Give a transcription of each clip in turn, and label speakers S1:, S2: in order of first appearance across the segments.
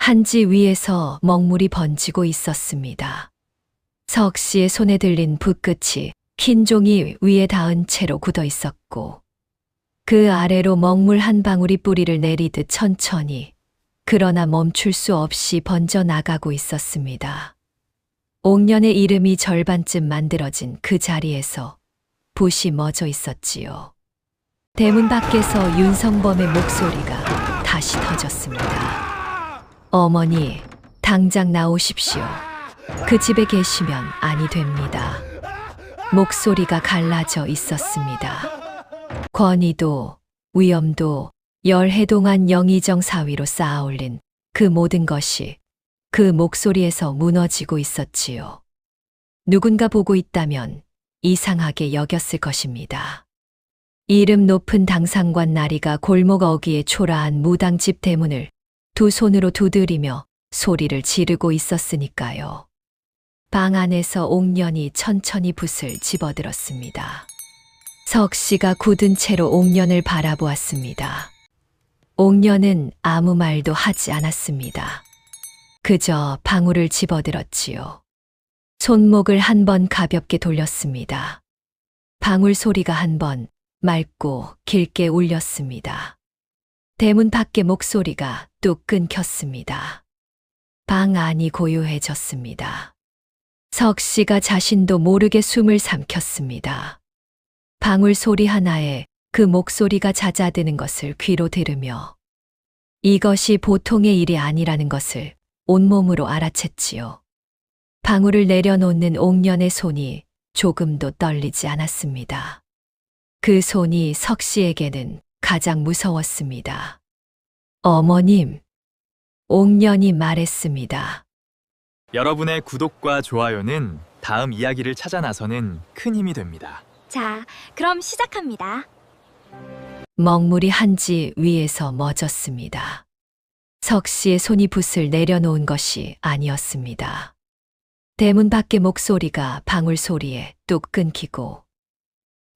S1: 한지 위에서 먹물이 번지고 있었습니다. 석 씨의 손에 들린 붓끝이 흰 종이 위에 닿은 채로 굳어 있었고 그 아래로 먹물 한 방울이 뿌리를 내리듯 천천히 그러나 멈출 수 없이 번져 나가고 있었습니다. 옥년의 이름이 절반쯤 만들어진 그 자리에서 붓이 멎어 있었지요. 대문 밖에서 윤성범의 목소리가 다시 터졌습니다. 어머니, 당장 나오십시오. 그 집에 계시면 아니 됩니다. 목소리가 갈라져 있었습니다. 권위도 위엄도 열해 동안 영의정 사위로 쌓아올린 그 모든 것이 그 목소리에서 무너지고 있었지요. 누군가 보고 있다면 이상하게 여겼을 것입니다. 이름 높은 당상관 나리가 골목 어귀에 초라한 무당집 대문을 두 손으로 두드리며 소리를 지르고 있었으니까요. 방 안에서 옥년이 천천히 붓을 집어들었습니다. 석 씨가 굳은 채로 옥년을 바라보았습니다. 옥년은 아무 말도 하지 않았습니다. 그저 방울을 집어들었지요. 손목을 한 번 가볍게 돌렸습니다. 방울 소리가 한 번 맑고 길게 울렸습니다. 대문 밖의 목소리가 뚝 끊겼습니다. 방 안이 고요해졌습니다. 석 씨가 자신도 모르게 숨을 삼켰습니다. 방울 소리 하나에 그 목소리가 잦아드는 것을 귀로 들으며 이것이 보통의 일이 아니라는 것을 온몸으로 알아챘지요. 방울을 내려놓는 옥년의 손이 조금도 떨리지 않았습니다. 그 손이 석 씨에게는 가장 무서웠습니다. 어머님, 옥년이 말했습니다.
S2: 여러분의 구독과 좋아요는 다음 이야기를 찾아 나서는 큰 힘이 됩니다.
S3: 자, 그럼 시작합니다.
S1: 먹물이 한지 위에서 멎었습니다. 석 씨의 손이 붓을 내려놓은 것이 아니었습니다. 대문 밖의 목소리가 방울 소리에 뚝 끊기고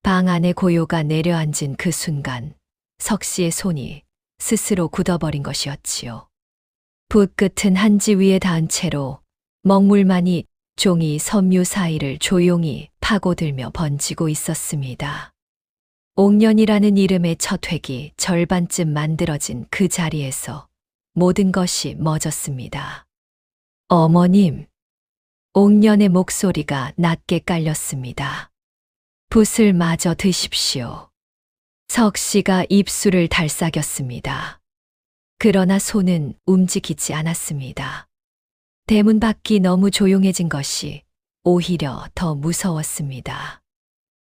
S1: 방 안의 고요가 내려앉은 그 순간 석 씨의 손이 스스로 굳어버린 것이었지요. 붓 끝은 한지 위에 닿은 채로 먹물만이 종이 섬유 사이를 조용히 파고들며 번지고 있었습니다. 옥년이라는 이름의 첫 획이 절반쯤 만들어진 그 자리에서 모든 것이 멎었습니다. 어머님, 옥년의 목소리가 낮게 깔렸습니다. 붓을 마저 드십시오. 석 씨가 입술을 달싹였습니다. 그러나 손은 움직이지 않았습니다. 대문 밖이 너무 조용해진 것이 오히려 더 무서웠습니다.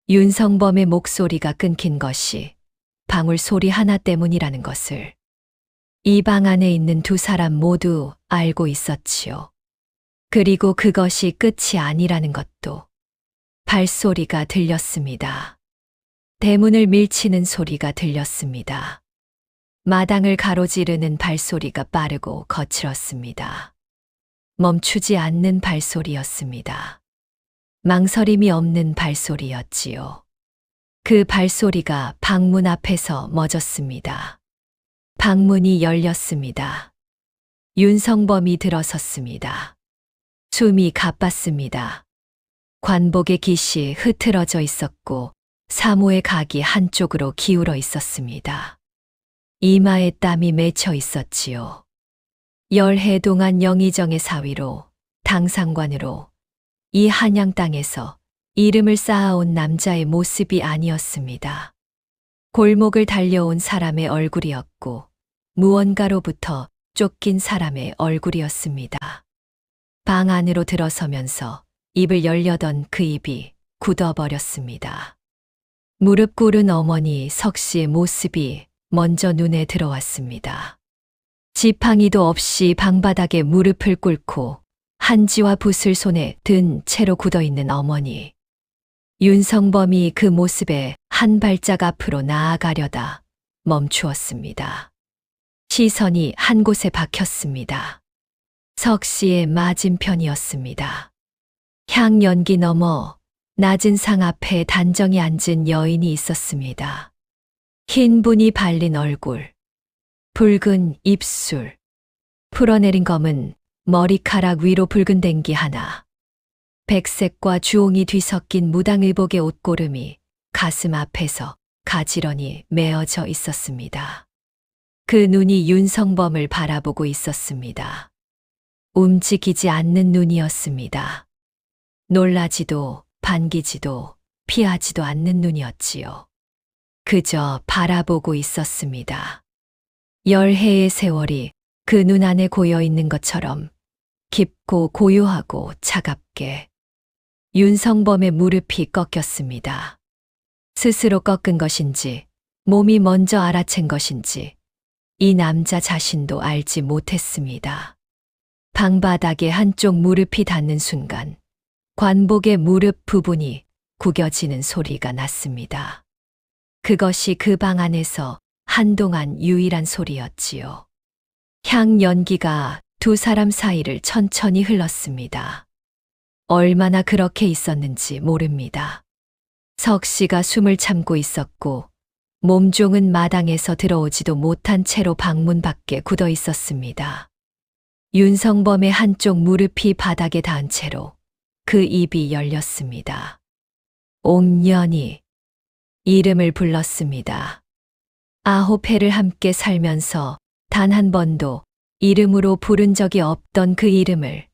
S1: 윤성범의 목소리가 끊긴 것이 방울 소리 하나 때문이라는 것을 이 방 안에 있는 두 사람 모두 알고 있었지요. 그리고 그것이 끝이 아니라는 것도 발소리가 들렸습니다. 대문을 밀치는 소리가 들렸습니다. 마당을 가로지르는 발소리가 빠르고 거칠었습니다. 멈추지 않는 발소리였습니다. 망설임이 없는 발소리였지요. 그 발소리가 방문 앞에서 멎었습니다. 방문이 열렸습니다. 윤성범이 들어섰습니다. 숨이 가빴습니다. 관복의 깃이 흐트러져 있었고 사모의 각이 한쪽으로 기울어 있었습니다. 이마에 땀이 맺혀 있었지요. 열해 동안 영의정의 사위로 당상관으로 이 한양 땅에서 이름을 쌓아온 남자의 모습이 아니었습니다. 골목을 달려온 사람의 얼굴이었고 무언가로부터 쫓긴 사람의 얼굴이었습니다. 방 안으로 들어서면서 입을 열려던 그 입이 굳어버렸습니다. 무릎 꿇은 어머니 석 씨의 모습이 먼저 눈에 들어왔습니다. 지팡이도 없이 방바닥에 무릎을 꿇고 한지와 붓을 손에 든 채로 굳어있는 어머니. 윤성범이 그 모습에 한 발짝 앞으로 나아가려다 멈추었습니다. 시선이 한 곳에 박혔습니다. 석 씨의 맞은편이었습니다. 향연기 너머 낮은 상 앞에 단정히 앉은 여인이 있었습니다. 흰 분이 발린 얼굴, 붉은 입술, 풀어내린 검은 머리카락 위로 붉은 댕기 하나. 백색과 주홍이 뒤섞인 무당의복의 옷고름이 가슴 앞에서 가지런히 메어져 있었습니다. 그 눈이 윤성범을 바라보고 있었습니다. 움직이지 않는 눈이었습니다. 놀라지도 반기지도 피하지도 않는 눈이었지요. 그저 바라보고 있었습니다. 열해의 세월이 그 눈 안에 고여 있는 것처럼 깊고 고요하고 차갑게. 윤성범의 무릎이 꺾였습니다. 스스로 꺾은 것인지 몸이 먼저 알아챈 것인지 이 남자 자신도 알지 못했습니다. 방바닥에 한쪽 무릎이 닿는 순간 관복의 무릎 부분이 구겨지는 소리가 났습니다. 그것이 그 방 안에서 한동안 유일한 소리였지요. 향 연기가 두 사람 사이를 천천히 흘렀습니다. 얼마나 그렇게 있었는지 모릅니다. 석 씨가 숨을 참고 있었고 몸종은 마당에서 들어오지도 못한 채로 방문 밖에 굳어 있었습니다. 윤성범의 한쪽 무릎이 바닥에 닿은 채로 그 입이 열렸습니다. 옥년이 이름을 불렀습니다. 9해를 함께 살면서 단 한 번도 이름으로 부른 적이 없던 그 이름을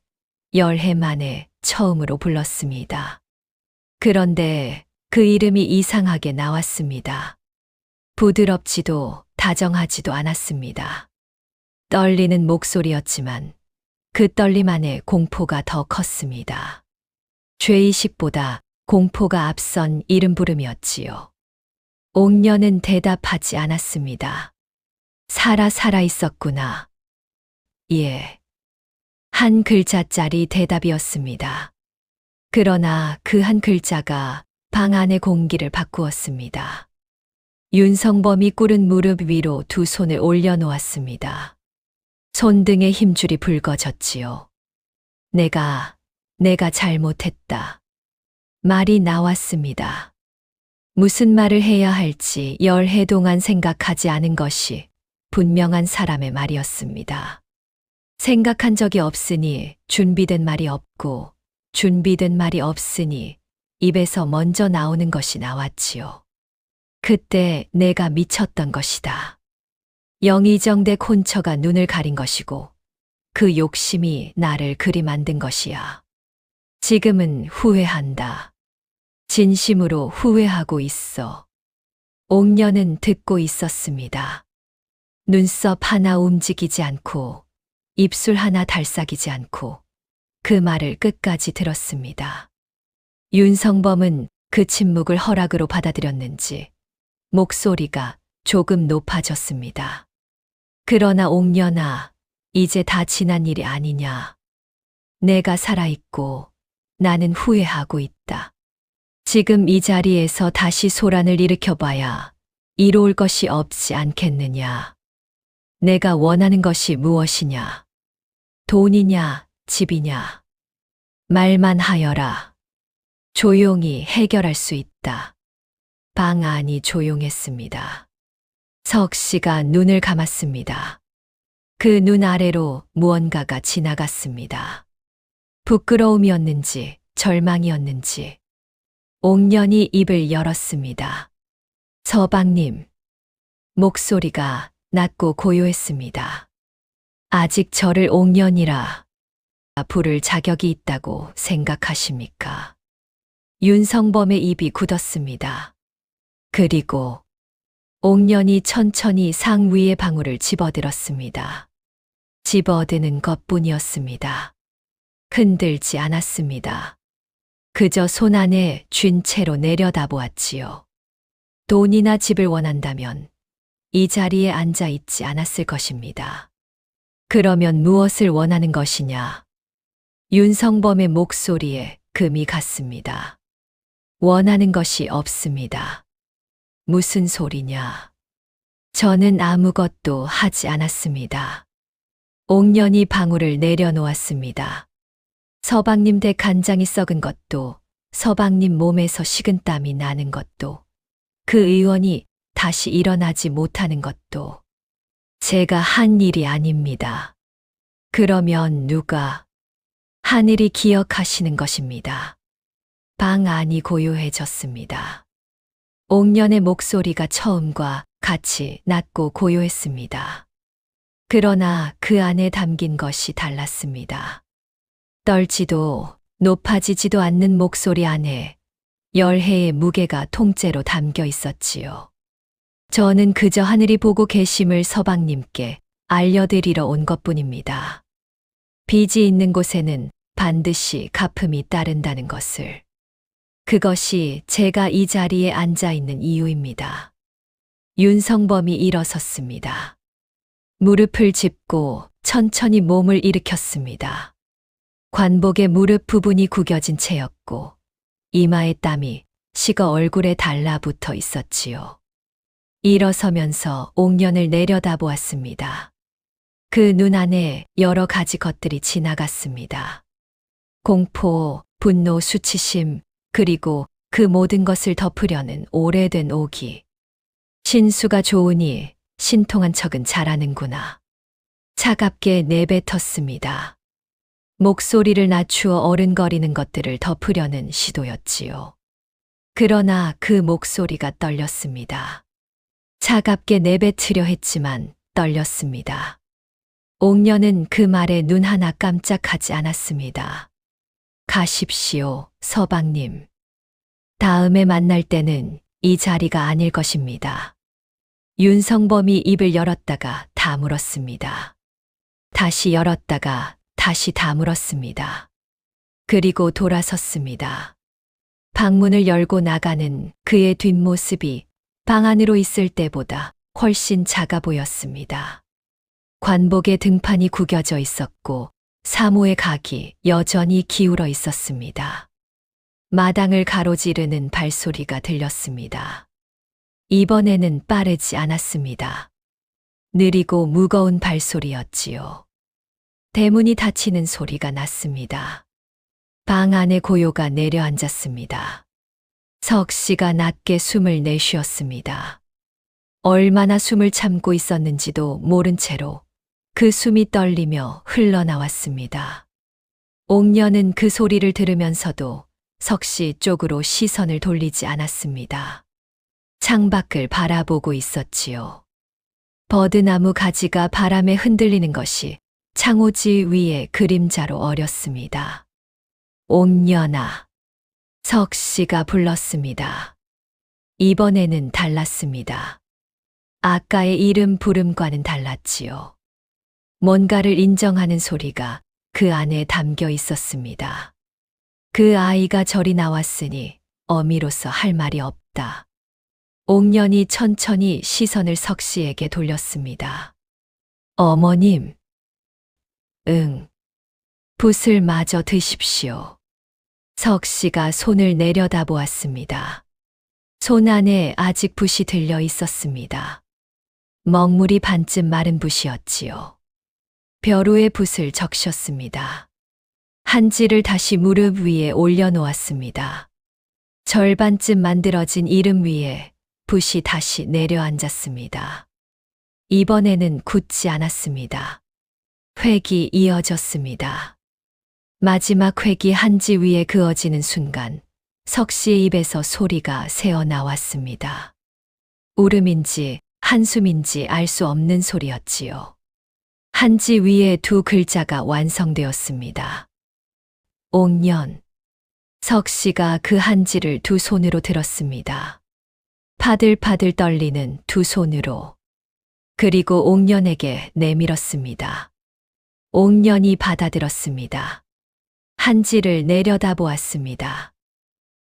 S1: 10해 만에 처음으로 불렀습니다. 그런데 그 이름이 이상하게 나왔습니다. 부드럽지도 다정하지도 않았습니다. 떨리는 목소리였지만 그 떨림 안에 공포가 더 컸습니다. 죄의식보다 공포가 앞선 이름 부름이었지요. 옥년은 대답하지 않았습니다. 살아 있었구나. 예. 한 글자짜리 대답이었습니다. 그러나 그 한 글자가 방 안의 공기를 바꾸었습니다. 윤성범이 꿇은 무릎 위로 두 손을 올려놓았습니다. 손등의 힘줄이 붉어졌지요. 내가 잘못했다. 말이 나왔습니다. 무슨 말을 해야 할지 10해 동안 생각하지 않은 것이 분명한 사람의 말이었습니다. 생각한 적이 없으니 준비된 말이 없고 준비된 말이 없으니 입에서 먼저 나오는 것이 나왔지요. 그때 내가 미쳤던 것이다. 영의정대 콘처가 눈을 가린 것이고 그 욕심이 나를 그리 만든 것이야. 지금은 후회한다. 진심으로 후회하고 있어. 옥년은 듣고 있었습니다. 눈썹 하나 움직이지 않고 입술 하나 달싹이지 않고 그 말을 끝까지 들었습니다. 윤성범은 그 침묵을 허락으로 받아들였는지 목소리가 조금 높아졌습니다. 그러나 옥년아, 이제 다 지난 일이 아니냐. 내가 살아있고 나는 후회하고 있다. 지금 이 자리에서 다시 소란을 일으켜봐야 이로울 것이 없지 않겠느냐. 내가 원하는 것이 무엇이냐. 돈이냐, 집이냐. 말만 하여라. 조용히 해결할 수 있다. 방 안이 조용했습니다. 석 씨가 눈을 감았습니다. 그 눈 아래로 무언가가 지나갔습니다. 부끄러움이었는지 절망이었는지 옥년이 입을 열었습니다. 서방님. 목소리가 낮고 고요했습니다. 아직 저를 옥년이라 부를 자격이 있다고 생각하십니까? 윤성범의 입이 굳었습니다. 그리고 옥년이 천천히 상 위의 방울을 집어들었습니다. 집어드는 것뿐이었습니다. 흔들지 않았습니다. 그저 손 안에 쥔 채로 내려다보았지요. 돈이나 집을 원한다면 이 자리에 앉아 있지 않았을 것입니다. 그러면 무엇을 원하는 것이냐? 윤성범의 목소리에 금이 갔습니다. 원하는 것이 없습니다. 무슨 소리냐? 저는 아무것도 하지 않았습니다. 옥년이 방울을 내려놓았습니다. 서방님 댁 간장이 썩은 것도, 서방님 몸에서 식은땀이 나는 것도, 그 의원이 다시 일어나지 못하는 것도 제가 한 일이 아닙니다. 그러면 누가? 하늘이 기억하시는 것입니다. 방 안이 고요해졌습니다. 옥년의 목소리가 처음과 같이 낮고 고요했습니다. 그러나 그 안에 담긴 것이 달랐습니다. 떨지도 높아지지도 않는 목소리 안에 열해의 무게가 통째로 담겨 있었지요. 저는 그저 하늘이 보고 계심을 서방님께 알려드리러 온 것뿐입니다. 빚이 있는 곳에는 반드시 갚음이 따른다는 것을. 그것이 제가 이 자리에 앉아 있는 이유입니다. 윤성범이 일어섰습니다. 무릎을 짚고 천천히 몸을 일으켰습니다. 관복의 무릎 부분이 구겨진 채였고 이마에 땀이 식어 얼굴에 달라붙어 있었지요. 일어서면서 옥년을 내려다보았습니다. 그 눈 안에 여러 가지 것들이 지나갔습니다. 공포, 분노, 수치심, 그리고 그 모든 것을 덮으려는 오래된 오기. 신수가 좋으니 신통한 척은 잘하는구나. 차갑게 내뱉었습니다. 목소리를 낮추어 어른거리는 것들을 덮으려는 시도였지요. 그러나 그 목소리가 떨렸습니다. 차갑게 내뱉으려 했지만 떨렸습니다. 옥년은 그 말에 눈 하나 깜짝하지 않았습니다. 가십시오, 서방님. 다음에 만날 때는 이 자리가 아닐 것입니다. 윤성범이 입을 열었다가 다물었습니다. 다시 열었다가 다시 다물었습니다. 그리고 돌아섰습니다. 방문을 열고 나가는 그의 뒷모습이 방 안으로 있을 때보다 훨씬 작아 보였습니다. 관복의 등판이 구겨져 있었고 사모의 각이 여전히 기울어 있었습니다. 마당을 가로지르는 발소리가 들렸습니다. 이번에는 빠르지 않았습니다. 느리고 무거운 발소리였지요. 대문이 닫히는 소리가 났습니다. 방 안에 고요가 내려앉았습니다. 석 씨가 낮게 숨을 내쉬었습니다. 얼마나 숨을 참고 있었는지도 모른 채로 그 숨이 떨리며 흘러나왔습니다. 옥년은 그 소리를 들으면서도 석 씨 쪽으로 시선을 돌리지 않았습니다. 창밖을 바라보고 있었지요. 버드나무 가지가 바람에 흔들리는 것이 창호지 위에 그림자로 어렸습니다. 옥년아. 석 씨가 불렀습니다. 이번에는 달랐습니다. 아까의 이름 부름과는 달랐지요. 뭔가를 인정하는 소리가 그 안에 담겨 있었습니다. 그 아이가 저리 나왔으니 어미로서 할 말이 없다. 옥년이 천천히 시선을 석 씨에게 돌렸습니다. 어머님. 응. 붓을 마저 드십시오. 석 씨가 손을 내려다보았습니다. 손 안에 아직 붓이 들려 있었습니다. 먹물이 반쯤 마른 붓이었지요. 벼루의 붓을 적셨습니다. 한지를 다시 무릎 위에 올려놓았습니다. 절반쯤 만들어진 이름 위에 붓이 다시 내려앉았습니다. 이번에는 굳지 않았습니다. 획이 이어졌습니다. 마지막 획이 한지 위에 그어지는 순간 석 씨의 입에서 소리가 새어 나왔습니다. 울음인지 한숨인지 알 수 없는 소리였지요. 한지 위에 두 글자가 완성되었습니다. 옥년. 석 씨가 그 한지를 두 손으로 들었습니다. 파들파들 떨리는 두 손으로. 그리고 옥년에게 내밀었습니다. 옥년이 받아들었습니다. 한지를 내려다보았습니다.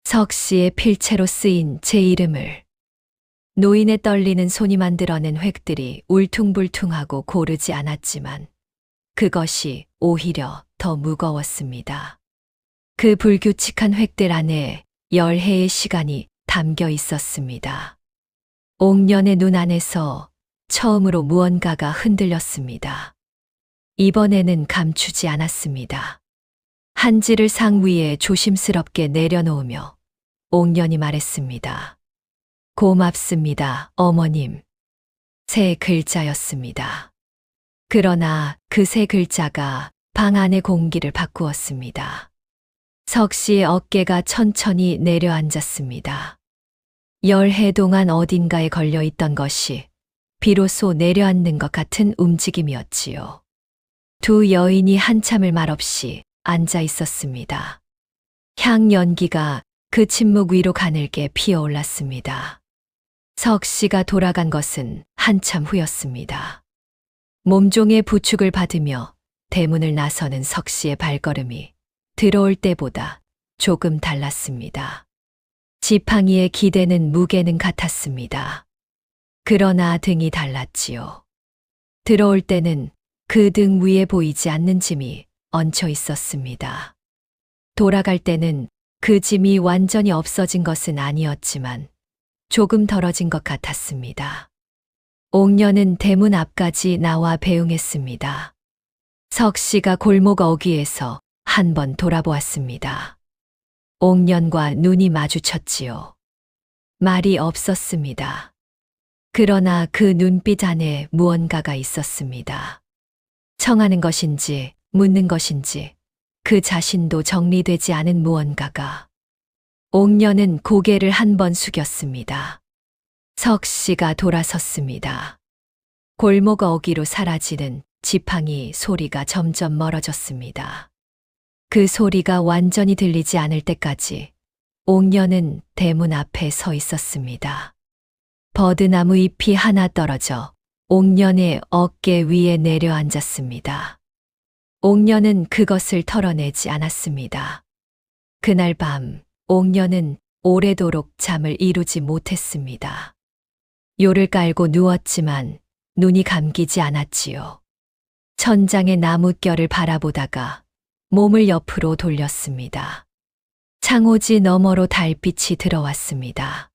S1: 석 씨의 필체로 쓰인 제 이름을. 노인의 떨리는 손이 만들어낸 획들이 울퉁불퉁하고 고르지 않았지만 그것이 오히려 더 무거웠습니다. 그 불규칙한 획들 안에 열해의 시간이 담겨 있었습니다. 옥년의 눈 안에서 처음으로 무언가가 흔들렸습니다. 이번에는 감추지 않았습니다. 한지를 상 위에 조심스럽게 내려놓으며 옥년이 말했습니다. 고맙습니다, 어머님. 세 글자였습니다. 그러나 그 세 글자가 방 안의 공기를 바꾸었습니다. 석 씨의 어깨가 천천히 내려앉았습니다. 10해 동안 어딘가에 걸려 있던 것이 비로소 내려앉는 것 같은 움직임이었지요. 두 여인이 한참을 말없이 앉아 있었습니다. 향 연기가 그 침묵 위로 가늘게 피어올랐습니다. 석 씨가 돌아간 것은 한참 후였습니다. 몸종의 부축을 받으며 대문을 나서는 석 씨의 발걸음이 들어올 때보다 조금 달랐습니다. 지팡이의 기대는 무게는 같았습니다. 그러나 등이 달랐지요. 들어올 때는 그 등 위에 보이지 않는 짐이 얹혀 있었습니다. 돌아갈 때는 그 짐이 완전히 없어진 것은 아니었지만 조금 덜어진 것 같았습니다. 옥녀는 대문 앞까지 나와 배웅했습니다. 석 씨가 골목 어귀에서 한 번 돌아보았습니다. 옥년과 눈이 마주쳤지요. 말이 없었습니다. 그러나 그 눈빛 안에 무언가가 있었습니다. 청하는 것인지 묻는 것인지 그 자신도 정리되지 않은 무언가가. 옥녀는 고개를 한 번 숙였습니다. 석 씨가 돌아섰습니다. 골목 어귀로 사라지는 지팡이 소리가 점점 멀어졌습니다. 그 소리가 완전히 들리지 않을 때까지 옥녀는 대문 앞에 서 있었습니다. 버드나무 잎이 하나 떨어져 옥년의 어깨 위에 내려앉았습니다. 옥녀는 그것을 털어내지 않았습니다. 그날 밤 옥녀는 오래도록 잠을 이루지 못했습니다. 요를 깔고 누웠지만 눈이 감기지 않았지요. 천장의 나뭇결을 바라보다가 몸을 옆으로 돌렸습니다. 창호지 너머로 달빛이 들어왔습니다.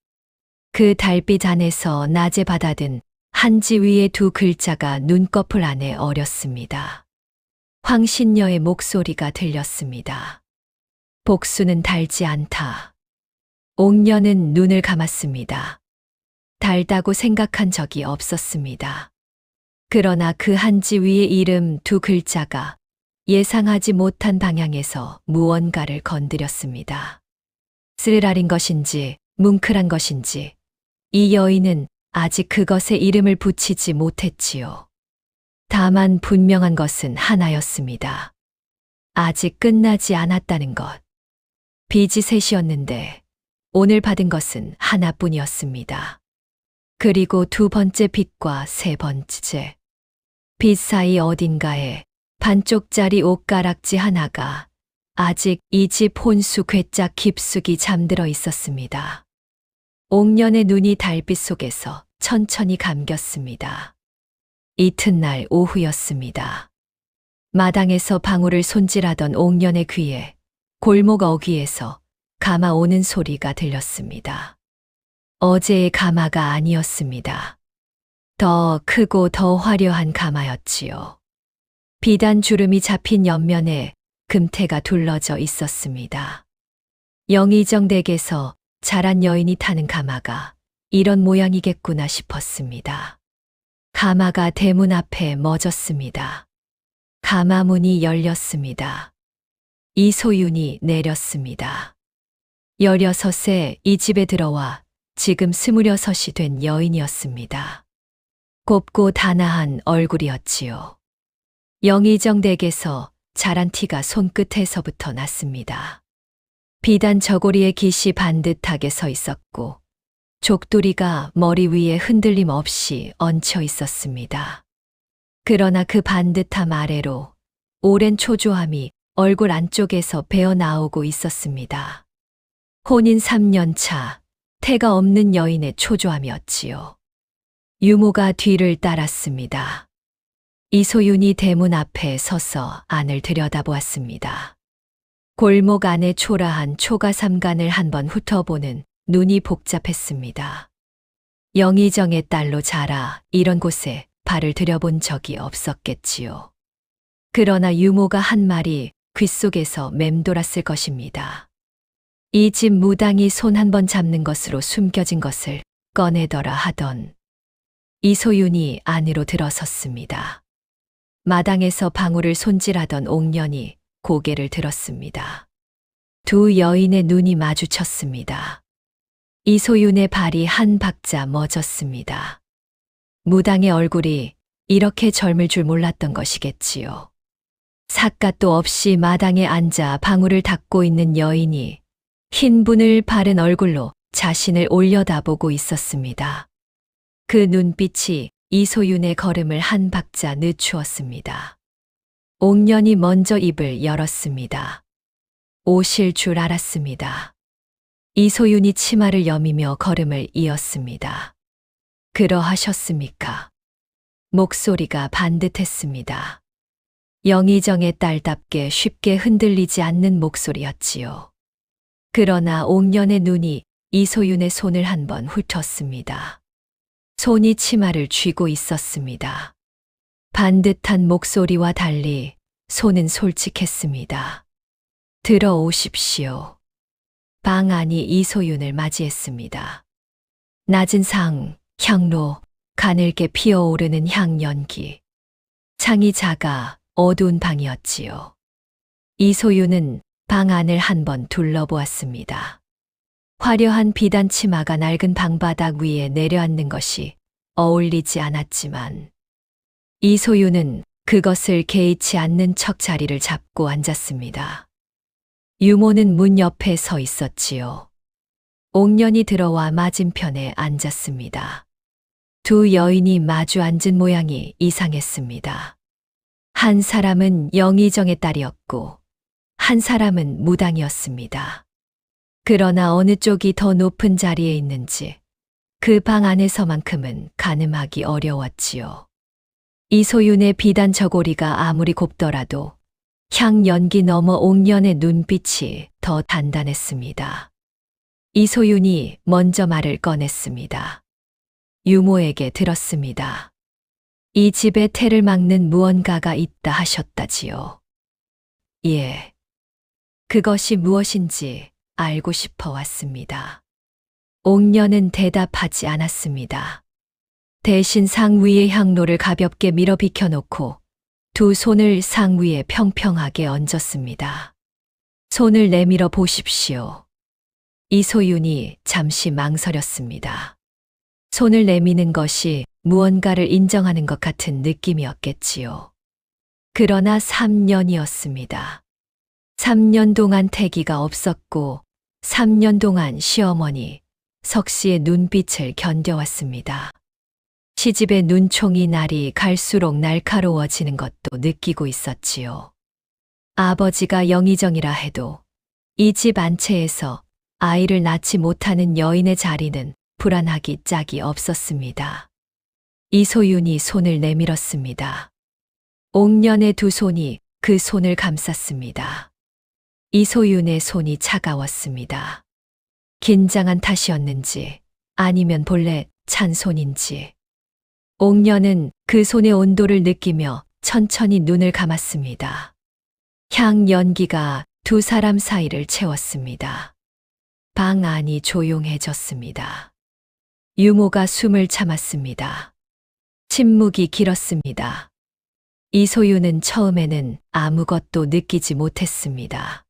S1: 그 달빛 안에서 낮에 받아든 한지 위에 두 글자가 눈꺼풀 안에 어렸습니다. 황신녀의 목소리가 들렸습니다. 복수는 달지 않다. 옥녀는 눈을 감았습니다. 달다고 생각한 적이 없었습니다. 그러나 그 한지 위의 이름 두 글자가 예상하지 못한 방향에서 무언가를 건드렸습니다. 쓰라린 것인지 뭉클한 것인지 이 여인은 아직 그것에 이름을 붙이지 못했지요. 다만 분명한 것은 하나였습니다. 아직 끝나지 않았다는 것. 빚이 셋이었는데 오늘 받은 것은 하나뿐이었습니다. 그리고 두 번째 빚과 세 번째. 빚 사이 어딘가에 반쪽짜리 옷가락지 하나가 아직 이 집 혼수 괴짝 깊숙이 잠들어 있었습니다. 옥년의 눈이 달빛 속에서 천천히 감겼습니다. 이튿날 오후였습니다. 마당에서 방울을 손질하던 옥년의 귀에 골목 어귀에서 가마 오는 소리가 들렸습니다. 어제의 가마가 아니었습니다. 더 크고 더 화려한 가마였지요. 비단 주름이 잡힌 옆면에 금태가 둘러져 있었습니다. 영의정 댁에서 자란 여인이 타는 가마가 이런 모양이겠구나 싶었습니다. 가마가 대문 앞에 멎었습니다. 가마 문이 열렸습니다. 이소윤이 내렸습니다. 16세 이 집에 들어와 지금 26이 된 여인이었습니다. 곱고 단아한 얼굴이었지요. 영의정 댁에서 자란 티가 손끝에서부터 났습니다. 비단 저고리에 깃이 반듯하게 서 있었고 족두리가 머리 위에 흔들림 없이 얹혀 있었습니다. 그러나 그 반듯함 아래로 오랜 초조함이 얼굴 안쪽에서 배어 나오고 있었습니다. 혼인 3년 차, 태가 없는 여인의 초조함이었지요. 유모가 뒤를 따랐습니다. 이소윤이 대문 앞에 서서 안을 들여다보았습니다. 골목 안의 초라한 초가삼간을 한번 훑어보는 눈이 복잡했습니다. 영의정의 딸로 자라 이런 곳에 발을 들여본 적이 없었겠지요. 그러나 유모가 한 말이 귓속에서 맴돌았을 것입니다. 이 집 무당이 손 한 번 잡는 것으로 숨겨진 것을 꺼내더라 하던. 이소윤이 안으로 들어섰습니다. 마당에서 방울을 손질하던 옥년이 고개를 들었습니다. 두 여인의 눈이 마주쳤습니다. 이소윤의 발이 한 박자 멎었습니다. 무당의 얼굴이 이렇게 젊을 줄 몰랐던 것이겠지요. 삿갓도 없이 마당에 앉아 방울을 닦고 있는 여인이 흰 분을 바른 얼굴로 자신을 올려다보고 있었습니다. 그 눈빛이 이소윤의 걸음을 한 박자 늦추었습니다. 옥년이 먼저 입을 열었습니다. 오실 줄 알았습니다. 이소윤이 치마를 여미며 걸음을 이었습니다. 그러하셨습니까? 목소리가 반듯했습니다. 영의정의 딸답게 쉽게 흔들리지 않는 목소리였지요. 그러나 옥년의 눈이 이소윤의 손을 한번 훑었습니다. 손이 치마를 쥐고 있었습니다. 반듯한 목소리와 달리 손은 솔직했습니다. 들어오십시오. 방 안이 이소윤을 맞이했습니다. 낮은 상, 향로, 가늘게 피어오르는 향연기. 창이 작아 어두운 방이었지요. 이소윤은 방 안을 한번 둘러보았습니다. 화려한 비단 치마가 낡은 방바닥 위에 내려앉는 것이 어울리지 않았지만 이소윤은 그것을 개의치 않는 척 자리를 잡고 앉았습니다. 유모는 문 옆에 서 있었지요. 옥년이 들어와 맞은편에 앉았습니다. 두 여인이 마주 앉은 모양이 이상했습니다. 한 사람은 영의정의 딸이었고 한 사람은 무당이었습니다. 그러나 어느 쪽이 더 높은 자리에 있는지 그 방 안에서만큼은 가늠하기 어려웠지요. 이소윤의 비단 저고리가 아무리 곱더라도 향 연기 너머 옥년의 눈빛이 더 단단했습니다. 이소윤이 먼저 말을 꺼냈습니다. 유모에게 들었습니다. 이 집에 태를 막는 무언가가 있다 하셨다지요. 예. 그것이 무엇인지 알고 싶어 왔습니다. 옥년은 대답하지 않았습니다. 대신 상 위의 향로를 가볍게 밀어 비켜놓고 두 손을 상 위에 평평하게 얹었습니다. 손을 내밀어 보십시오. 이소윤이 잠시 망설였습니다. 손을 내미는 것이 무언가를 인정하는 것 같은 느낌이었겠지요. 그러나 3년이었습니다. 3년 동안 태기가 없었고 3년 동안 시어머니 석씨의 눈빛을 견뎌왔습니다. 시집의 눈총이 날이 갈수록 날카로워지는 것도 느끼고 있었지요. 아버지가 영의정이라 해도 이 집 안채에서 아이를 낳지 못하는 여인의 자리는 불안하기 짝이 없었습니다. 이소윤이 손을 내밀었습니다. 옥년의 두 손이 그 손을 감쌌습니다. 이소윤의 손이 차가웠습니다. 긴장한 탓이었는지 아니면 본래 찬 손인지. 옥년은 그 손의 온도를 느끼며 천천히 눈을 감았습니다. 향 연기가 두 사람 사이를 채웠습니다. 방 안이 조용해졌습니다. 유모가 숨을 참았습니다. 침묵이 길었습니다. 이소윤은 처음에는 아무것도 느끼지 못했습니다.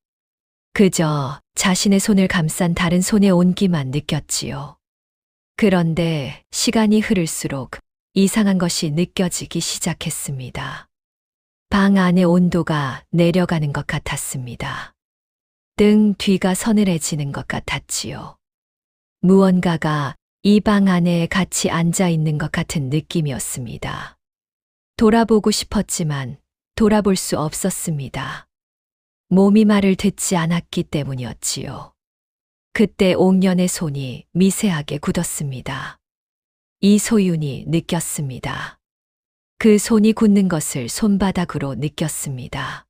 S1: 그저 자신의 손을 감싼 다른 손의 온기만 느꼈지요. 그런데 시간이 흐를수록 이상한 것이 느껴지기 시작했습니다. 방 안의 온도가 내려가는 것 같았습니다. 등 뒤가 서늘해지는 것 같았지요. 무언가가 이 방 안에 같이 앉아 있는 것 같은 느낌이었습니다. 돌아보고 싶었지만 돌아볼 수 없었습니다. 몸이 말을 듣지 않았기 때문이었지요. 그때 옥년의 손이 미세하게 굳었습니다. 이소윤이 느꼈습니다. 그 손이 굳는 것을 손바닥으로 느꼈습니다.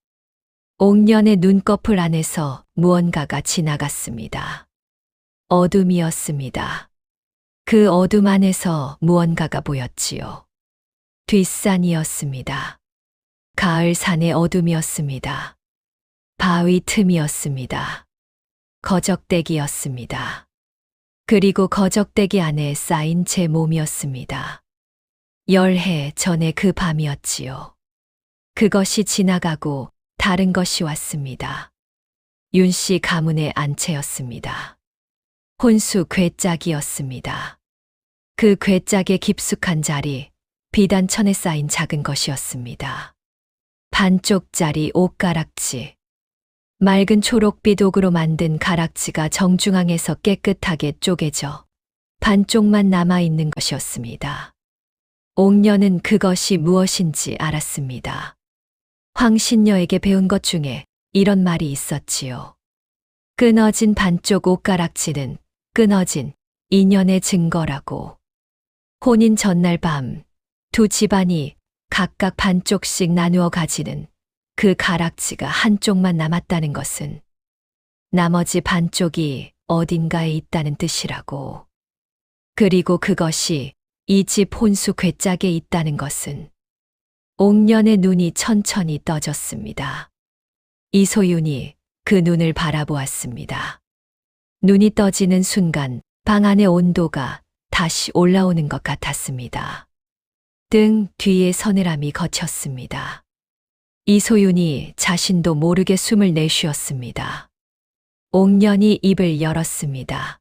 S1: 옥년의 눈꺼풀 안에서 무언가가 지나갔습니다. 어둠이었습니다. 그 어둠 안에서 무언가가 보였지요. 뒷산이었습니다. 가을 산의 어둠이었습니다. 바위 틈이었습니다. 거적대기였습니다. 그리고 거적대기 안에 쌓인 제 몸이었습니다. 10해 전의 그 밤이었지요. 그것이 지나가고 다른 것이 왔습니다. 윤 씨 가문의 안채였습니다. 혼수 괴짝이었습니다. 그 괴짝의 깊숙한 자리, 비단천에 쌓인 작은 것이었습니다. 반쪽짜리 옷가락지. 맑은 초록빛 옥으로 만든 가락지가 정중앙에서 깨끗하게 쪼개져 반쪽만 남아있는 것이었습니다. 옥녀는 그것이 무엇인지 알았습니다. 황신녀에게 배운 것 중에 이런 말이 있었지요. 끊어진 반쪽 옷가락지는 끊어진 인연의 증거라고. 혼인 전날 밤 두 집안이 각각 반쪽씩 나누어 가지는 그 가락지가 한쪽만 남았다는 것은 나머지 반쪽이 어딘가에 있다는 뜻이라고. 그리고 그것이 이 집 혼수 괴짝에 있다는 것은. 옥년의 눈이 천천히 떠졌습니다. 이소윤이 그 눈을 바라보았습니다. 눈이 떠지는 순간 방 안의 온도가 다시 올라오는 것 같았습니다. 등 뒤에 서늘함이 걷혔습니다. 이소윤이 자신도 모르게 숨을 내쉬었습니다. 옥년이 입을 열었습니다.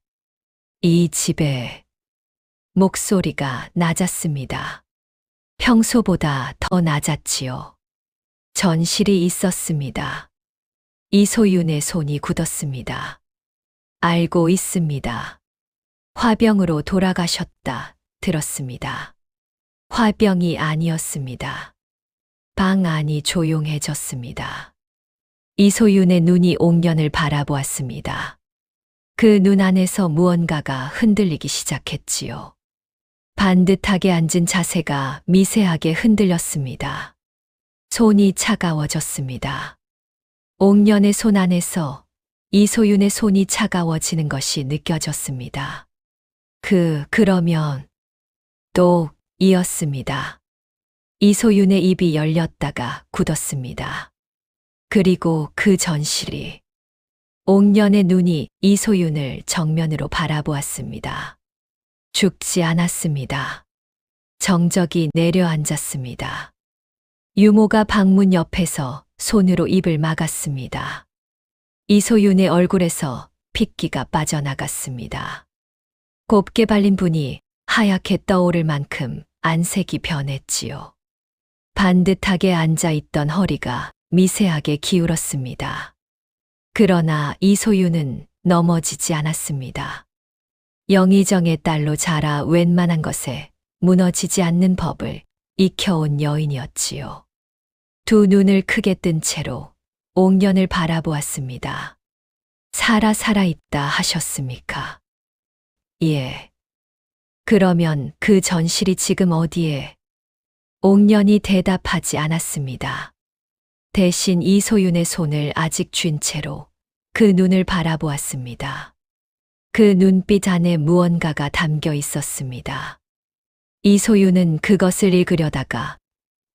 S1: 이 집에. 목소리가 낮았습니다. 평소보다 더 낮았지요. 전실이 있었습니다. 이소윤의 손이 굳었습니다. 알고 있습니다. 화병으로 돌아가셨다 들었습니다. 화병이 아니었습니다. 방 안이 조용해졌습니다. 이소윤의 눈이 옥년을 바라보았습니다. 그 눈 안에서 무언가가 흔들리기 시작했지요. 반듯하게 앉은 자세가 미세하게 흔들렸습니다. 손이 차가워졌습니다. 옥년의 손 안에서 이소윤의 손이 차가워지는 것이 느껴졌습니다. 그러면 또 이었습니다. 이소윤의 입이 열렸다가 굳었습니다. 그리고 그 전실이. 옥년의 눈이 이소윤을 정면으로 바라보았습니다. 죽지 않았습니다. 정적이 내려앉았습니다. 유모가 방문 옆에서 손으로 입을 막았습니다. 이소윤의 얼굴에서 핏기가 빠져나갔습니다. 곱게 발린 분이 하얗게 떠오를 만큼 안색이 변했지요. 반듯하게 앉아있던 허리가 미세하게 기울었습니다. 그러나 이소윤은 넘어지지 않았습니다. 영의정의 딸로 자라 웬만한 것에 무너지지 않는 법을 익혀온 여인이었지요. 두 눈을 크게 뜬 채로 옥년을 바라보았습니다. 살아있다 하셨습니까? 예. 그러면 그 전실이 지금 어디에? 옥년이 대답하지 않았습니다. 대신 이소윤의 손을 아직 쥔 채로 그 눈을 바라보았습니다. 그 눈빛 안에 무언가가 담겨 있었습니다. 이소윤은 그것을 읽으려다가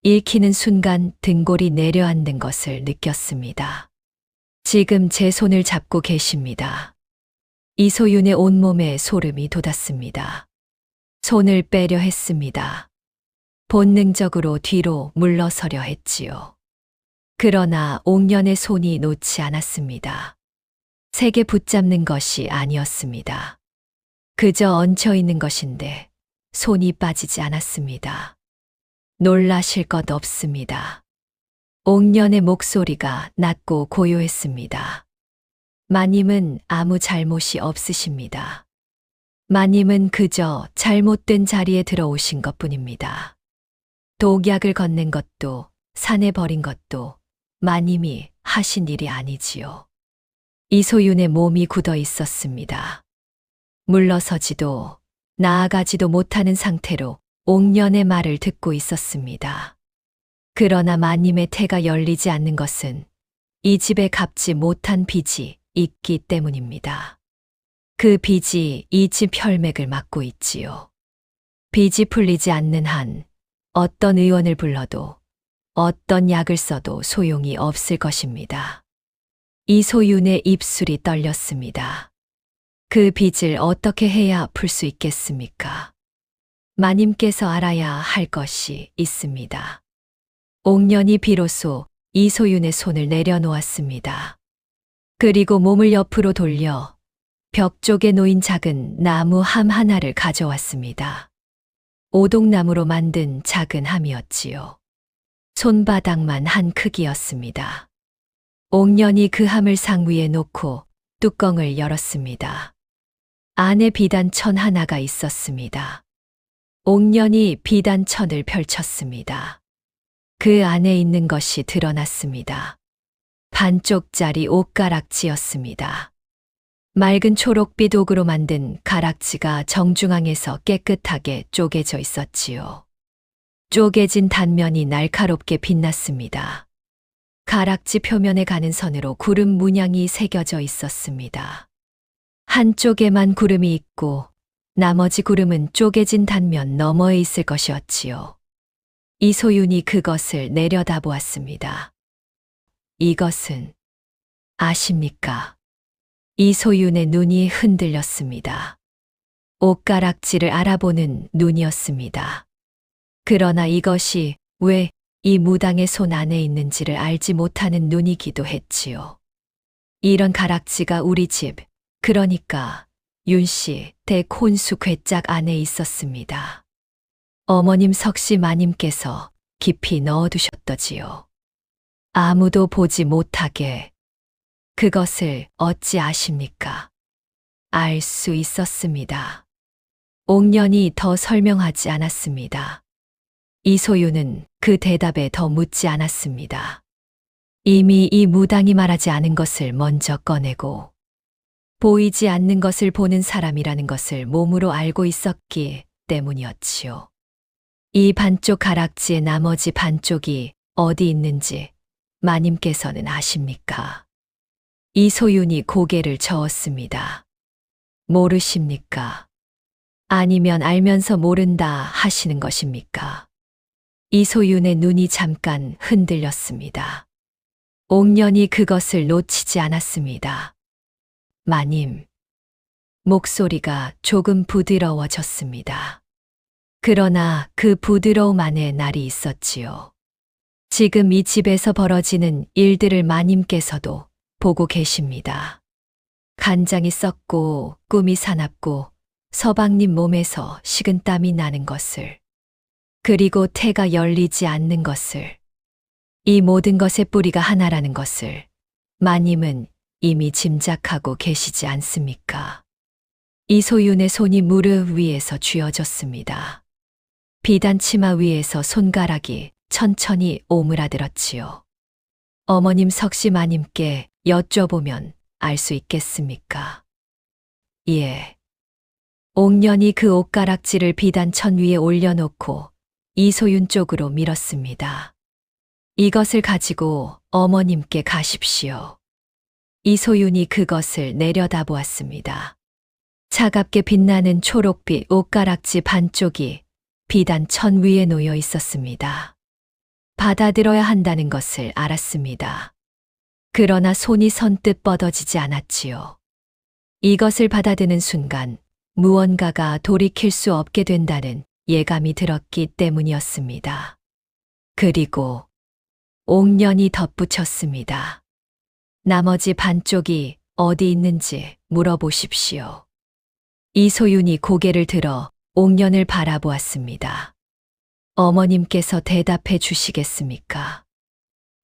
S1: 읽히는 순간 등골이 내려앉는 것을 느꼈습니다. 지금 제 손을 잡고 계십니다. 이소윤의 온몸에 소름이 돋았습니다. 손을 빼려 했습니다. 본능적으로 뒤로 물러서려 했지요. 그러나 옥년의 손이 놓지 않았습니다. 세게 붙잡는 것이 아니었습니다. 그저 얹혀 있는 것인데 손이 빠지지 않았습니다. 놀라실 것 없습니다. 옥년의 목소리가 낮고 고요했습니다. 마님은 아무 잘못이 없으십니다. 마님은 그저 잘못된 자리에 들어오신 것뿐입니다. 독약을 건넨 것도 산에 버린 것도 마님이 하신 일이 아니지요. 이소윤의 몸이 굳어 있었습니다. 물러서지도 나아가지도 못하는 상태로 옥년의 말을 듣고 있었습니다. 그러나 마님의 태가 열리지 않는 것은 이 집에 갚지 못한 빚이 있기 때문입니다. 그 빚이 이 집 혈맥을 막고 있지요. 빚이 풀리지 않는 한 어떤 의원을 불러도 어떤 약을 써도 소용이 없을 것입니다. 이소윤의 입술이 떨렸습니다. 그 빚을 어떻게 해야 풀 수 있겠습니까? 마님께서 알아야 할 것이 있습니다. 옥년이 비로소 이소윤의 손을 내려놓았습니다. 그리고 몸을 옆으로 돌려 벽 쪽에 놓인 작은 나무 함 하나를 가져왔습니다. 오동나무로 만든 작은 함이었지요. 손바닥만 한 크기였습니다. 옥년이 그 함을 상 위에 놓고 뚜껑을 열었습니다. 안에 비단천 하나가 있었습니다. 옥년이 비단천을 펼쳤습니다. 그 안에 있는 것이 드러났습니다. 반쪽짜리 옷가락지였습니다. 맑은 초록빛 옥으로 만든 가락지가 정중앙에서 깨끗하게 쪼개져 있었지요. 쪼개진 단면이 날카롭게 빛났습니다. 가락지 표면에 가는 선으로 구름 문양이 새겨져 있었습니다. 한쪽에만 구름이 있고 나머지 구름은 쪼개진 단면 너머에 있을 것이었지요. 이소윤이 그것을 내려다보았습니다. 이것은 아십니까? 이소윤의 눈이 흔들렸습니다. 옷가락지를 알아보는 눈이었습니다. 그러나 이것이 왜 이 무당의 손 안에 있는지를 알지 못하는 눈이기도 했지요. 이런 가락지가 우리 집, 그러니까 윤씨 댁 혼수 괴짝 안에 있었습니다. 어머님 석씨 마님께서 깊이 넣어두셨더지요. 아무도 보지 못하게. 그것을 어찌 아십니까? 알 수 있었습니다. 옥년이 더 설명하지 않았습니다. 이소윤은 그 대답에 더 묻지 않았습니다. 이미 이 무당이 말하지 않은 것을 먼저 꺼내고 보이지 않는 것을 보는 사람이라는 것을 몸으로 알고 있었기 때문이었지요. 이 반쪽 가락지의 나머지 반쪽이 어디 있는지 마님께서는 아십니까? 이소윤이 고개를 저었습니다. 모르십니까? 아니면 알면서 모른다 하시는 것입니까? 이소윤의 눈이 잠깐 흔들렸습니다. 옥년이 그것을 놓치지 않았습니다. 마님. 목소리가 조금 부드러워졌습니다. 그러나 그 부드러움 안에 날이 있었지요. 지금 이 집에서 벌어지는 일들을 마님께서도 보고 계십니다. 간장이 썩고 꿈이 사납고 서방님 몸에서 식은땀이 나는 것을, 그리고 태가 열리지 않는 것을, 이 모든 것의 뿌리가 하나라는 것을 마님은 이미 짐작하고 계시지 않습니까? 이소윤의 손이 무릎 위에서 쥐어졌습니다. 비단 치마 위에서 손가락이 천천히 오므라들었지요. 어머님 석씨 마님께 여쭤보면 알 수 있겠습니까? 예. 옥년이 그 옷가락지를 비단천 위에 올려놓고 이소윤 쪽으로 밀었습니다. 이것을 가지고 어머님께 가십시오. 이소윤이 그것을 내려다보았습니다. 차갑게 빛나는 초록빛 옷가락지 반쪽이 비단천 위에 놓여 있었습니다. 받아들여야 한다는 것을 알았습니다. 그러나 손이 선뜻 뻗어지지 않았지요. 이것을 받아드는 순간 무언가가 돌이킬 수 없게 된다는 예감이 들었기 때문이었습니다. 그리고 옥년이 덧붙였습니다. 나머지 반쪽이 어디 있는지 물어보십시오. 이소윤이 고개를 들어 옥년을 바라보았습니다. 어머님께서 대답해 주시겠습니까?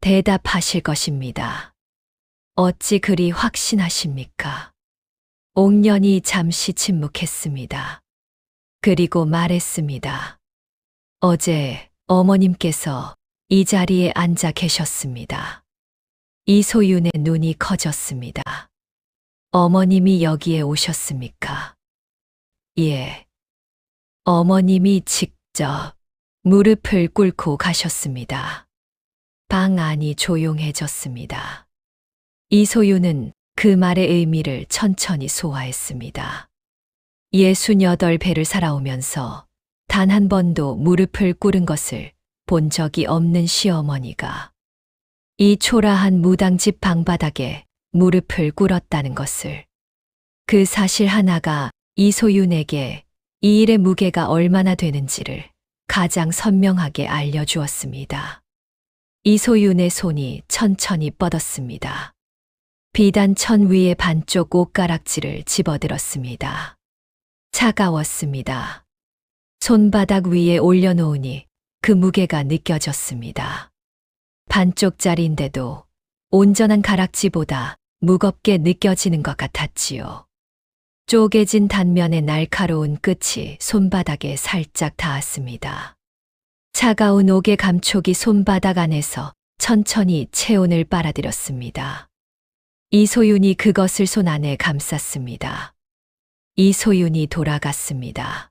S1: 대답하실 것입니다. 어찌 그리 확신하십니까? 옥년이 잠시 침묵했습니다. 그리고 말했습니다. 어제 어머님께서 이 자리에 앉아 계셨습니다. 이소윤의 눈이 커졌습니다. 어머님이 여기에 오셨습니까? 예. 어머님이 직접 무릎을 꿇고 가셨습니다. 방 안이 조용해졌습니다. 이소윤은 그 말의 의미를 천천히 소화했습니다. 68배를 살아오면서 단 한 번도 무릎을 꿇은 것을 본 적이 없는 시어머니가 이 초라한 무당집 방바닥에 무릎을 꿇었다는 것을, 그 사실 하나가 이소윤에게 이 일의 무게가 얼마나 되는지를 가장 선명하게 알려주었습니다. 이소윤의 손이 천천히 뻗었습니다. 비단 천 위에 반쪽 옷가락지를 집어들었습니다. 차가웠습니다. 손바닥 위에 올려놓으니 그 무게가 느껴졌습니다. 반쪽짜리인데도 온전한 가락지보다 무겁게 느껴지는 것 같았지요. 쪼개진 단면의 날카로운 끝이 손바닥에 살짝 닿았습니다. 차가운 옥의 감촉이 손바닥 안에서 천천히 체온을 빨아들였습니다. 이소윤이 그것을 손 안에 감쌌습니다. 이소윤이 돌아갔습니다.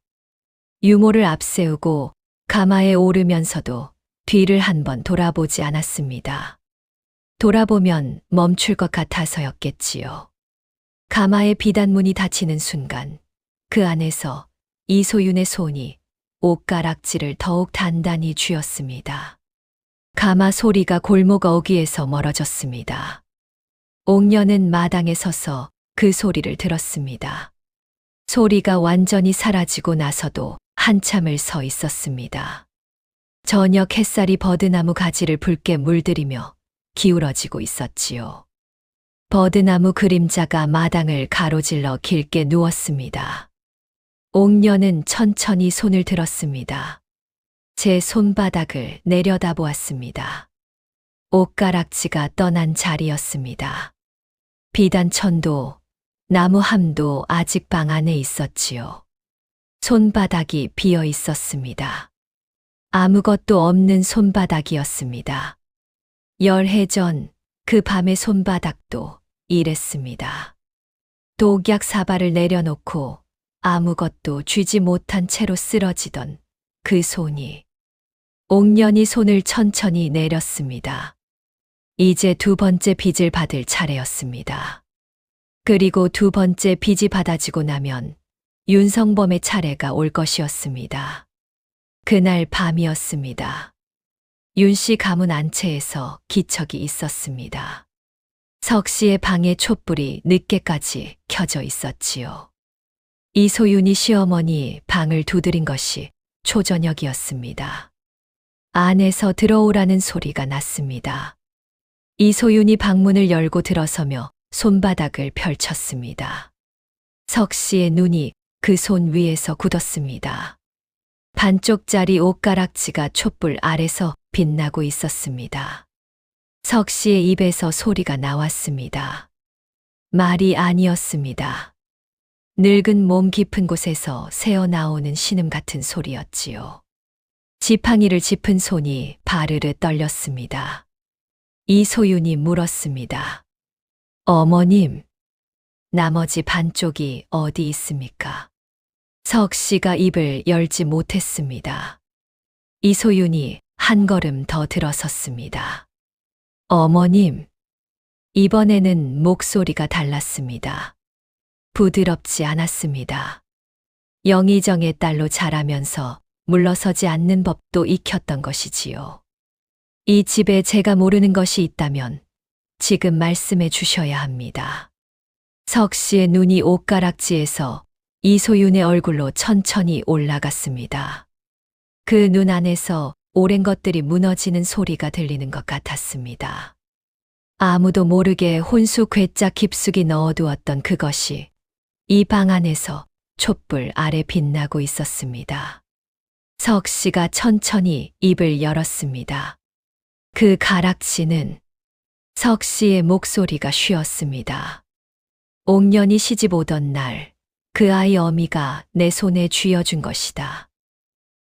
S1: 유모를 앞세우고 가마에 오르면서도 뒤를 한 번 돌아보지 않았습니다. 돌아보면 멈출 것 같아서였겠지요. 가마의 비단문이 닫히는 순간 그 안에서 이소윤의 손이 옷가락지를 더욱 단단히 쥐었습니다. 가마 소리가 골목 어귀에서 멀어졌습니다. 옥녀는 마당에 서서 그 소리를 들었습니다. 소리가 완전히 사라지고 나서도 한참을 서 있었습니다. 저녁 햇살이 버드나무 가지를 붉게 물들이며 기울어지고 있었지요. 버드나무 그림자가 마당을 가로질러 길게 누웠습니다. 옥녀는 천천히 손을 들었습니다. 제 손바닥을 내려다보았습니다. 옷가락지가 떠난 자리였습니다. 비단천도 나무 함도 아직 방 안에 있었지요. 손바닥이 비어 있었습니다. 아무것도 없는 손바닥이었습니다. 열해 전 그 밤의 손바닥도 이랬습니다. 독약 사발을 내려놓고 아무것도 쥐지 못한 채로 쓰러지던 그 손이 옥년이 손을 천천히 내렸습니다. 이제 두 번째 빚을 받을 차례였습니다. 그리고 두 번째 빚이 받아지고 나면 윤성범의 차례가 올 것이었습니다. 그날 밤이었습니다. 윤 씨 가문 안채에서 기척이 있었습니다. 석 씨의 방에 촛불이 늦게까지 켜져 있었지요. 이소윤이 시어머니 방을 두드린 것이 초저녁이었습니다. 안에서 들어오라는 소리가 났습니다. 이소윤이 방문을 열고 들어서며 손바닥을 펼쳤습니다. 석 씨의 눈이 그 손 위에서 굳었습니다. 반쪽짜리 옷가락지가 촛불 아래서 빛나고 있었습니다. 석 씨의 입에서 소리가 나왔습니다. 말이 아니었습니다. 늙은 몸 깊은 곳에서 새어나오는 신음 같은 소리였지요. 지팡이를 짚은 손이 바르르 떨렸습니다. 이소윤이 물었습니다. 어머님, 나머지 반쪽이 어디 있습니까? 석 씨가 입을 열지 못했습니다. 이소윤이 한 걸음 더 들어섰습니다. 어머님, 이번에는 목소리가 달랐습니다. 부드럽지 않았습니다. 영의정의 딸로 자라면서 물러서지 않는 법도 익혔던 것이지요. 이 집에 제가 모르는 것이 있다면 지금 말씀해 주셔야 합니다. 석 씨의 눈이 옷가락지에서 이소윤의 얼굴로 천천히 올라갔습니다. 그 눈 안에서 오랜 것들이 무너지는 소리가 들리는 것 같았습니다. 아무도 모르게 혼수 괴짝 깊숙이 넣어두었던 그것이 이 방 안에서 촛불 아래 빛나고 있었습니다. 석 씨가 천천히 입을 열었습니다. 그 가락지는 석 씨의 목소리가 쉬었습니다. 옥년이 시집 오던 날 그 아이 어미가 내 손에 쥐어준 것이다.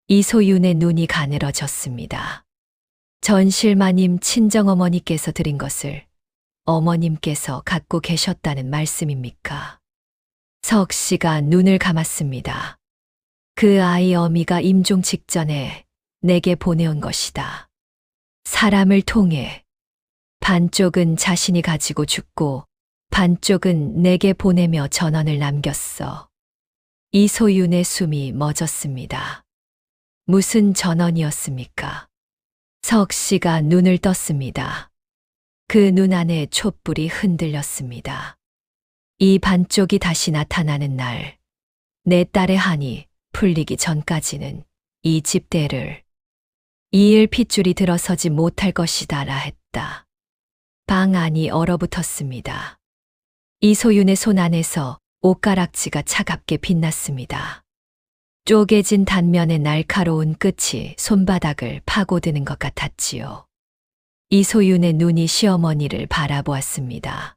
S1: 이소윤의 눈이 가늘어졌습니다. 전실마님 친정어머니께서 드린 것을 어머님께서 갖고 계셨다는 말씀입니까? 석 씨가 눈을 감았습니다. 그 아이 어미가 임종 직전에 내게 보내온 것이다. 사람을 통해 반쪽은 자신이 가지고 죽고 반쪽은 내게 보내며 전언을 남겼어. 이소윤의 숨이 멎었습니다. 무슨 전언이었습니까? 석 씨가 눈을 떴습니다. 그 눈 안에 촛불이 흔들렸습니다. 이 반쪽이 다시 나타나는 날, 내 딸의 한이 풀리기 전까지는 이 집대를 이일 핏줄이 들어서지 못할 것이다라 했다. 방 안이 얼어붙었습니다. 이소윤의 손 안에서 옷가락지가 차갑게 빛났습니다. 쪼개진 단면의 날카로운 끝이 손바닥을 파고드는 것 같았지요. 이소윤의 눈이 시어머니를 바라보았습니다.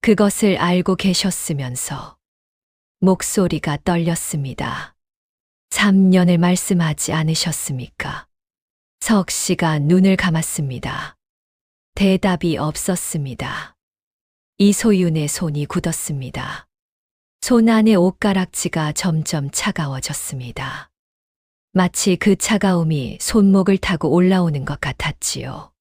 S1: 그것을 알고 계셨으면서 목소리가 떨렸습니다. 3년을 말씀하지 않으셨습니까? 석 씨가 눈을 감았습니다. 대답이 없었습니다. 이소윤의 손이 굳었습니다. 손 안의 옷가락지가 점점 차가워졌습니다. 마치 그 차가움이 손목을 타고 올라오는 것 같았지요.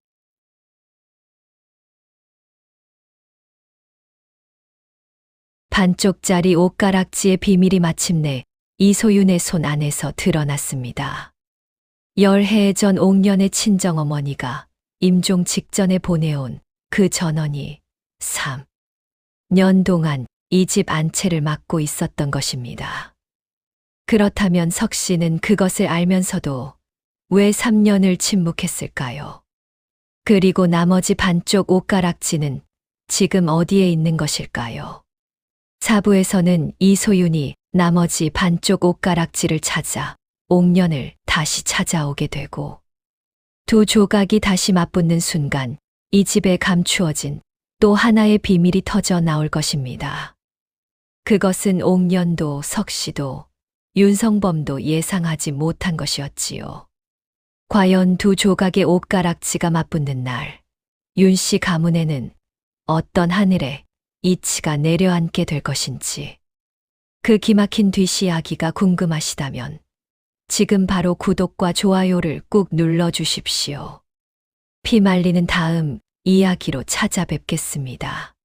S1: 반쪽짜리 옷가락지의 비밀이 마침내 이소윤의 손 안에서 드러났습니다. 열해 전 옥년의 친정어머니가 임종 직전에 보내온 그 전원이 3년 동안 이 집 안채를 맡고 있었던 것입니다. 그렇다면 석 씨는 그것을 알면서도 왜 3년을 침묵했을까요? 그리고 나머지 반쪽 옷가락지는 지금 어디에 있는 것일까요? 사부에서는 이소윤이 나머지 반쪽 옷가락지를 찾아 옥년을 다시 찾아오게 되고 두 조각이 다시 맞붙는 순간 이 집에 감추어진 또 하나의 비밀이 터져 나올 것입니다. 그것은 옥년도 석 씨도 윤성범도 예상하지 못한 것이었지요. 과연 두 조각의 옷가락지가 맞붙는 날, 윤 씨 가문에는 어떤 하늘의 이치가 내려앉게 될 것인지. 그 기막힌 뒷이야기가 궁금하시다면 지금 바로 구독과 좋아요를 꾹 눌러주십시오. 피 말리는 다음 이야기로 찾아뵙겠습니다.